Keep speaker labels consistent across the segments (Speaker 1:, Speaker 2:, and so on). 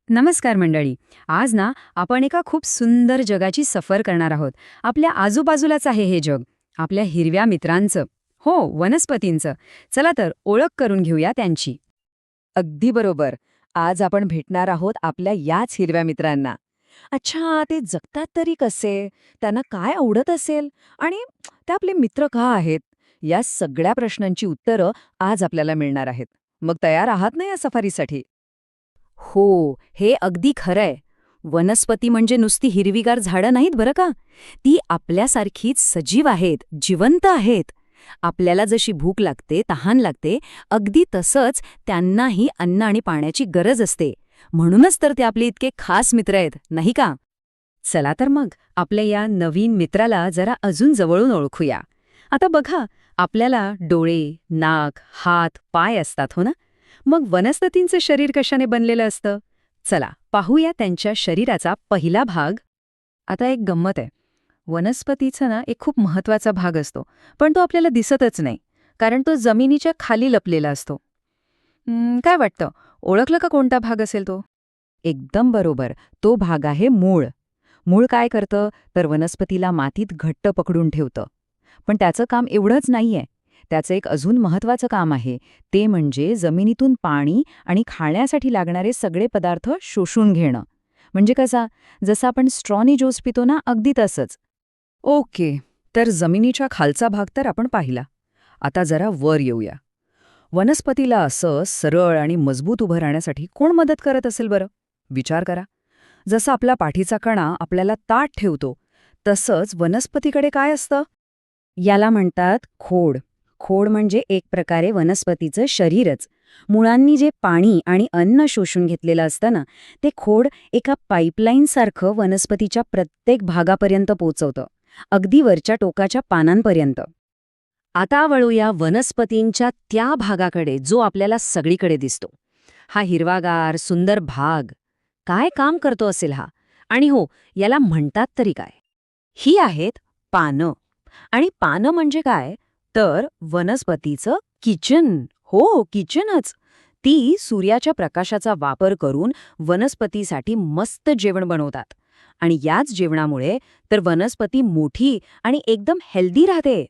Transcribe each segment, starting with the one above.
Speaker 1: नमस्कार मंडळी. आज ना आपण एका खूप सुंदर जगाची सफर करणार आहोत. आपल्या आजूबाजूलाच आहे हे जग, आपल्या हिरव्या मित्रांचं, हो, वनस्पतींचं. चला तर ओळख करून घेऊया त्यांची.
Speaker 2: अगदी बरोबर. आज आपण भेटणार आहोत आपल्या याच हिरव्या मित्रांना. अच्छा, ते जगतात तरी कसे? त्यांना काय आवडत असेल? आणि ते आपले मित्र का आहेत? या सगळ्या प्रश्नांची उत्तरं आज आपल्याला मिळणार आहेत. मग तयार आहात ना या सफारीसाठी?
Speaker 1: हो, हे अगदी खरंय. वनस्पती म्हणजे नुसती हिरवीगार झाडं नाहीत बरं का. ती आपल्यासारखीच सजीव आहेत, जिवंत आहेत. आपल्याला जशी भूक लागते, तहान लागते, अगदी तसंच त्यांनाही अन्न आणि पाण्याची गरज असते. म्हणूनच तर ते आपले इतके खास मित्र आहेत, नाही का? चला तर मग आपल्या या नवीन मित्राला जरा अजून जवळून ओळखूया. आता बघा, आपल्याला डोळे, नाक, हात, पाय असतात हो ना? मग वनस्पतींचं शरीर कशाने बनलेलं असतं? चला पाहूया त्यांच्या शरीराचा पहिला भाग. आता एक गंमत आहे. वनस्पतीचा ना एक खूप महत्वाचा भाग असतो, पण तो आपल्याला दिसतच नाही, कारण तो जमिनीच्या खाली लपलेला असतो. काय वाटतं, ओळखलं का कोणता भाग असेल तो?
Speaker 2: एकदम बरोबर. तो भाग आहे मूळ. मूळ काय करतं तर वनस्पतीला मातीत घट्ट पकडून ठेवतं. पण त्याचं काम एवढंच नाहीये. त्याचं एक अजून महत्त्वाचं काम आहे. ते म्हणजे जमिनीतून पाणी आणि खाण्यासाठी लागणारे सगळे पदार्थ शोषून घेणं. म्हणजे कसा? जसं आपण स्ट्रॉनी ज्यूस पितो ना, अगदी तसंच.
Speaker 1: ओके, तर जमिनीच्या खालचा भाग तर आपण पाहिला. आता जरा वर येऊया. वनस्पतीला असं सरळ आणि मजबूत उभं राहण्यासाठी कोण मदत करत असेल बरं? विचार करा. जसं आपला पाठीचा कणा आपल्याला ताठ ठेवतो, तसंच वनस्पतीकडे काय असतं? याला म्हणतात खोड. खोड म्हणजे एक प्रकारे वनस्पतीचं शरीरच. मुळांनी जे पाणी आणि अन्न शोषून घेतलेलं असतं ना, ते खोड एका पाईपलाईनसारखं वनस्पतीच्या प्रत्येक भागापर्यंत पोचवतं, अगदी वरच्या टोकाच्या पानांपर्यंत. आता वळूया वनस्पतींच्या त्या भागाकडे जो आपल्याला सगळीकडे दिसतो. हा हिरवागार, सुंदर भाग. काय काम करतो असेल हा? आणि हो, याला म्हणतात तरी काय? ही आहेत पानं. आणि पानं म्हणजे काय? तर वनस्पतीचं किचन. हो, किचनच. ती सूर्याच्या प्रकाशाचा वापर करून वनस्पतीसाठी मस्त जेवण बनवतात. आणि याच जेवणामुळे तर वनस्पती मोठी आणि एकदम हेल्दी राहते.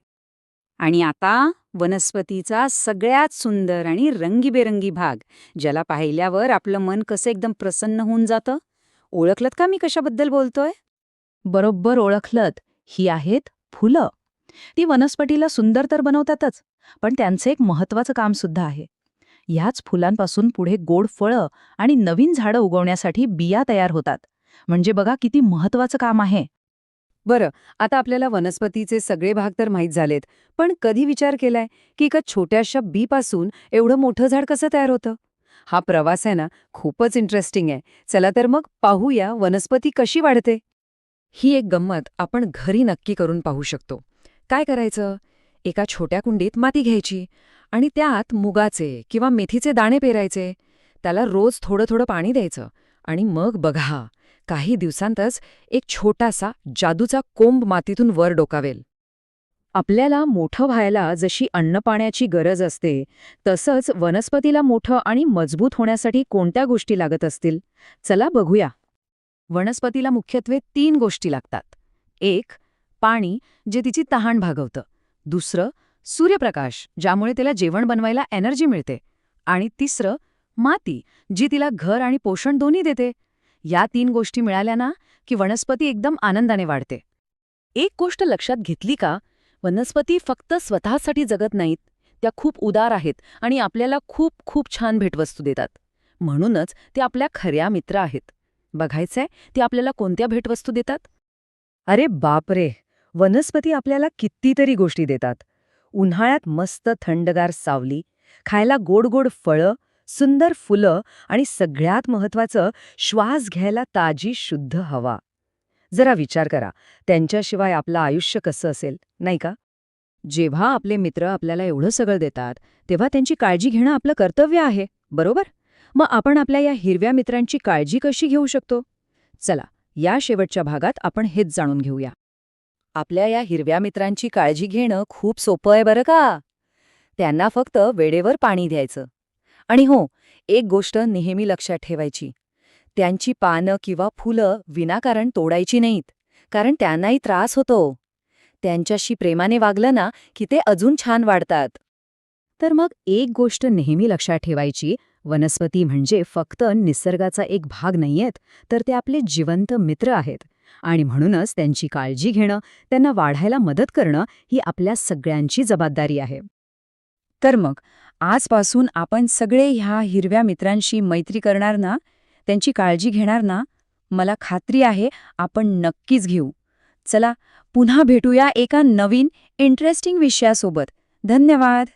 Speaker 1: आणि आता वनस्पतीचा सगळ्यात सुंदर आणि रंगीबेरंगी भाग, ज्याला पाहिल्यावर आपलं मन कसं एकदम प्रसन्न होऊन जातं. ओळखलत का मी कशाबद्दल बोलतोय?
Speaker 2: बरोबर ओळखलत. ही आहेत फुलं. ती वनस्पतीला सुंदर तर बनवतातच, पण त्यांचं एक महत्त्वाचं काम सुद्धा आहे. ह्याच फुलांपासून पुढे गोड फळं आणि नवीन झाडं उगवण्यासाठी बिया तयार होतात. म्हणजे बघा किती महत्त्वाचं काम आहे.
Speaker 1: बरं, आता आपल्याला वनस्पतीचे सगळे भाग तर माहीत झालेत, पण कधी विचार केलाय की एका छोट्याशा बीपासून एवढं मोठं झाड कसं तयार होतं? हा प्रवास आहे ना, खूपच इंटरेस्टिंग आहे. चला तर मग पाहूया वनस्पती कशी वाढते. ही एक गंमत आपण घरी नक्की करून पाहू शकतो. काय करायचं? एका छोट्या कुंडीत माती घ्यायची आणि त्यात मुगाचे किंवा मेथीचे दाणे पेरायचे. त्याला रोज थोडं थोडं पाणी द्यायचं आणि मग बघा, काही दिवसांतच एक छोटासा जादूचा कोंब मातीतून वर डोकावेल. आपल्याला मोठं व्हायला जशी अन्नपाण्याची गरज असते, तसंच वनस्पतीला मोठं आणि मजबूत होण्यासाठी कोणत्या गोष्टी लागत असतील? चला बघूया. वनस्पतीला मुख्यत्वे 3 गोष्टी लागतात. एक, पाणी, जे तिची तहान भागवतं. दुसरं, सूर्यप्रकाश, ज्यामुळे तिला जेवण बनवायला एनर्जी मिळते. आणि तिसरं, माती, जी तिला घर आणि पोषण दोन्ही देते. या 3 गोष्टी मिळाल्या ना, की वनस्पती एकदम आनंदाने वाढते. एक गोष्ट लक्षात घेतली का? वनस्पती फक्त स्वतःसाठी जगत नाहीत. त्या खूप उदार आहेत आणि आपल्याला खूप खूप छान भेटवस्तू देतात. म्हणूनच ते आपल्या खऱ्या मित्र आहेत. बघायचंय ते आपल्याला कोणत्या भेटवस्तू देतात? अरे बापरे! वनस्पती आपल्याला कितीतरी गोष्टी देतात. उन्हाळ्यात मस्त थंडगार सावली, खायला गोड गोड फळं, सुंदर फुलं आणि सगळ्यात महत्वाचं, श्वास घ्यायला ताजी शुद्ध हवा. जरा विचार करा, त्यांच्याशिवाय आपलं आयुष्य कसं असेल, नाही का? जेव्हा आपले मित्र आपल्याला एवढं सगळं देतात, तेव्हा त्यांची काळजी घेणं आपलं कर्तव्य आहे, बरोबर? मग आपण आपल्या या हिरव्या मित्रांची काळजी कशी घेऊ शकतो? चला, या शेवटच्या भागात आपण हेच जाणून घेऊया. आपल्या या हिरव्या मित्रांची काळजी घेणं खूप सोपं आहे बरं का. त्यांना फक्त वेळेवर पाणी द्यायचं. आणि हो, एक गोष्ट नेहमी लक्षात ठेवायची.
Speaker 2: त्यांची पानं किंवा फुलं विनाकारण तोडायची नाहीत, कारण त्यांनाही त्रास होतो. त्यांच्याशी प्रेमाने वागलं ना की ते अजून छान वाढतात. तर मग एक गोष्ट नेहमी लक्षात ठेवायची, वनस्पती म्हणजे फक्त निसर्गाचा एक भाग नाहीयेत, तर ते आपले जिवंत मित्र आहेत. आणि म्हणूनच त्यांची काळजी घेणं, त्यांना वाढायला मदत करणं ही आपल्या सगळ्यांची जबाबदारी आहे.
Speaker 1: तर मग आजपासून आपण सगळे ह्या हिरव्या मित्रांशी मैत्री करणार ना, त्यांची काळजी घेणार ना? मला खात्री आहे आपण नक्कीच घेऊ. चला पुन्हा भेटूया एका नवीन इंटरेस्टिंग विषयासोबत. धन्यवाद.